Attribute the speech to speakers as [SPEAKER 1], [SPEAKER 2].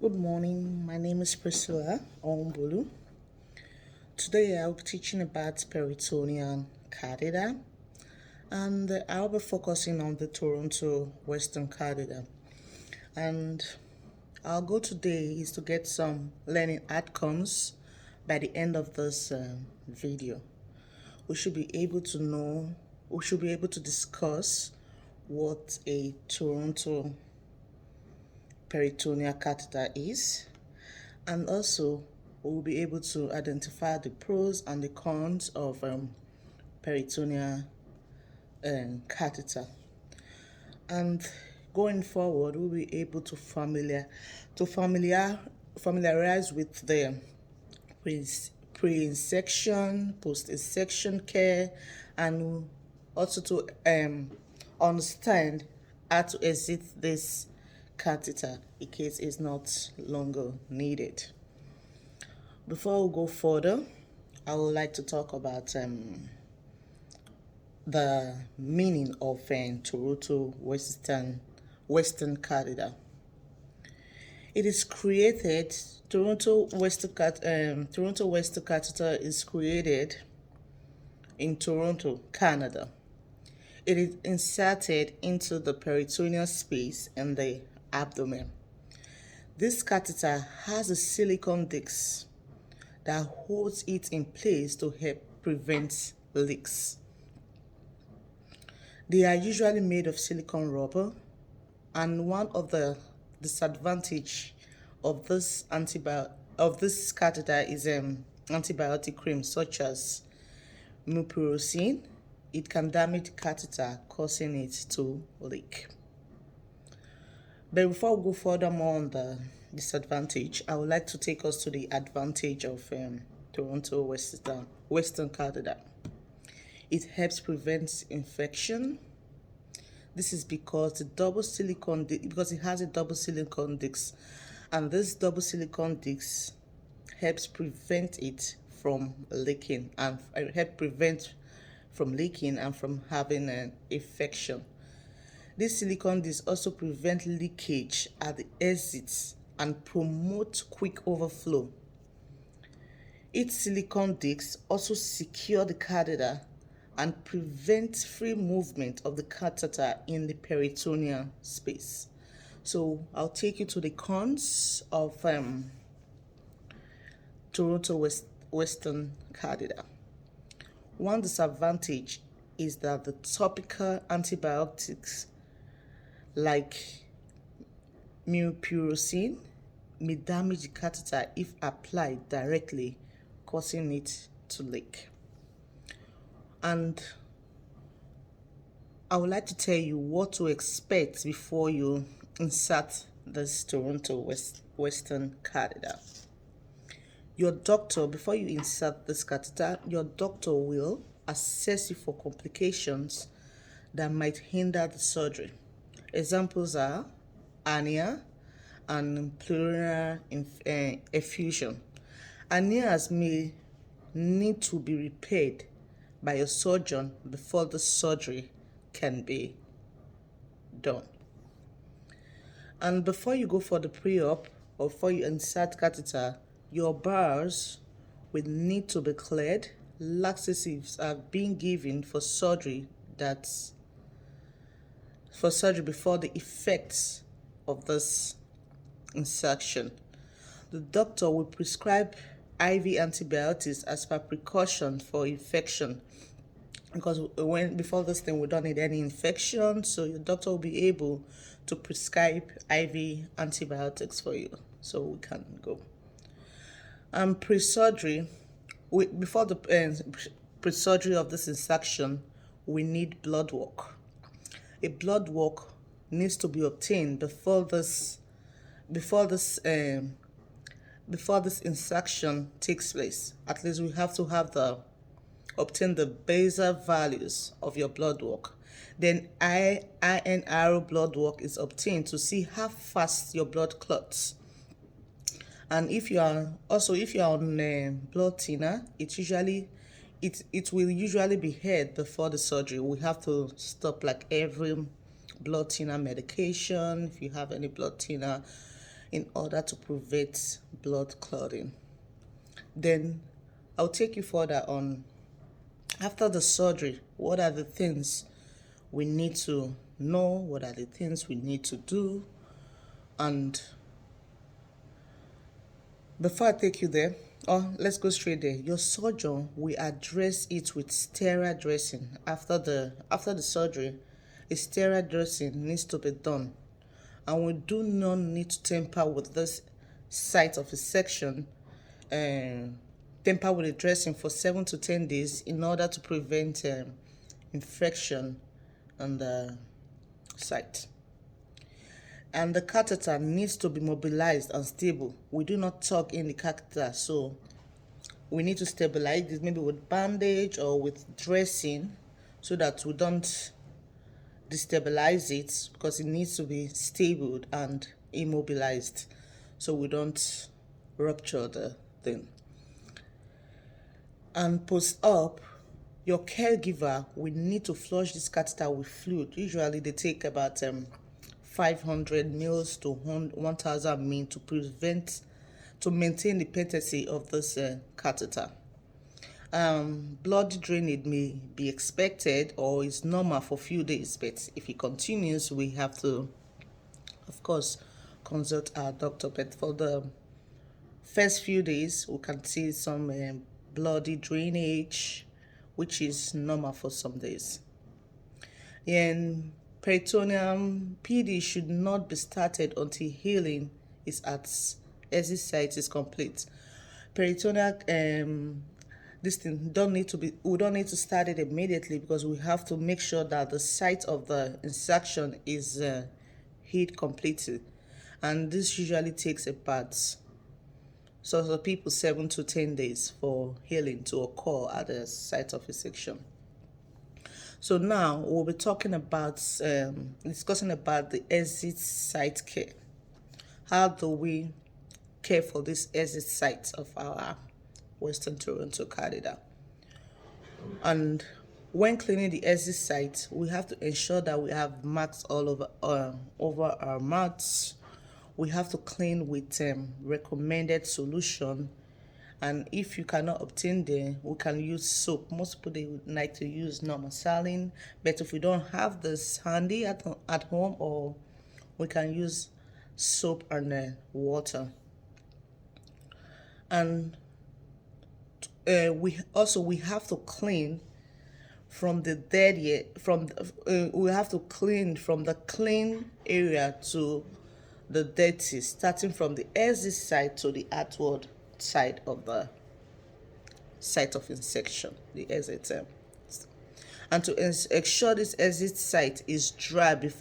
[SPEAKER 1] Good morning, my name is Precillia Onwobolu. Today I'll be teaching about peritoneal catheter and I'll be focusing on the Toronto Western catheter. And our goal today is to get some learning outcomes by the end of this video. We should be able to discuss what a Toronto peritoneal catheter is, and also we'll be able to identify the pros and the cons of peritoneal catheter. And going forward, we'll be able to familiarize with the pre-insection, post-insection care, and also to understand how to exit this catheter in case it's not longer needed. Before we go further, I would like to talk about the meaning of Toronto Western catheter. It is created. Toronto Western catheter is created in Toronto, Canada. It is inserted into the peritoneal space in the abdomen. This catheter has a silicone disc that holds it in place to help prevent leaks. They are usually made of silicone rubber, and one of the disadvantages of this catheter is antibiotic creams such as mupirocin. It can damage the catheter, causing it to leak. But before we go furthermore on the disadvantage, I would like to take us to the advantage of Toronto Western catheter. It helps prevent infection. This is because it has a double silicone disc, and this double silicone disc helps prevent it from leaking and from having an infection. This silicone disc also prevents leakage at the exits and promotes quick overflow. Each silicone disc also secures the catheter and prevents free movement of the catheter in the peritoneal space. So I'll take you to the cons of Toronto Western catheter. One disadvantage is that the topical antibiotics like mupirocin may damage the catheter if applied directly, causing it to leak. And I would like to tell you what to expect before you insert this Toronto Western catheter. Before you insert this catheter, your doctor will assess you for complications that might hinder the surgery. Examples are hernia and pleural effusion. Hernias may need to be repaired by a surgeon before the surgery can be done. And before you go for the pre-op or before you insert catheter, your bowels will need to be cleared. Laxatives are being given for surgery before the effects of this insertion. The doctor will prescribe IV antibiotics as per precaution for infection, because before this thing we don't need any infection, so your doctor will be able to prescribe IV antibiotics for you, so we can go. Pre-surgery, before the pre-surgery of this insertion, we need blood work. A blood work needs to be obtained before this insertion takes place. At least we have to obtain the basal values of your blood work. Then INR blood work is obtained to see how fast your blood clots. And if you are on blood thinner, it will usually be had before the surgery. We have to stop like every blood thinner medication. If you have any blood thinner, in order to prevent blood clotting. Then I'll take you further on after the surgery. What are the things we need to know? What are the things we need to do? And before I take you there, let's go straight there. Your surgeon will address it with sterile dressing. After the surgery, a sterile dressing needs to be done, and we do not need to tamper with this site of a section. Tamper with the dressing for 7 to 10 days in order to prevent infection on the site. And the catheter needs to be mobilized and stable. We do not tuck in the catheter, so we need to stabilize this maybe with bandage or with dressing so that we don't destabilize it, because it needs to be stable and immobilized so we don't rupture the thing. And post-op, your caregiver will need to flush this catheter with fluid. Usually they take about 500 mils to 1,000 ml to maintain the patency of this catheter. Blood drainage may be expected or is normal for a few days, but if it continues, we have to, of course, consult our doctor. But for the first few days, we can see some bloody drainage, which is normal for some days. And peritoneal PD should not be started until healing is at exit site is complete. Peritoneal we don't need to start it immediately, because we have to make sure that the site of the insertion is healed completely, and this usually takes about, so for people, 7 to 10 days for healing to occur at the site of excision. So now we'll be talking about discussing about the exit site care. How do we care for this exit site of our Western Toronto catheter? And when cleaning the exit site, we have to ensure that we have marks all over our mouths. We have to clean with recommended solution, and if you cannot obtain them, we can use soap. Most people, they would like to use normal saline, but if we don't have this handy at home, or we can use soap and water. And we have to clean from the we have to clean from the clean area to the dirty, starting from the exit side to the outward side of the site of insertion, the exit. And to ensure this exit site is dry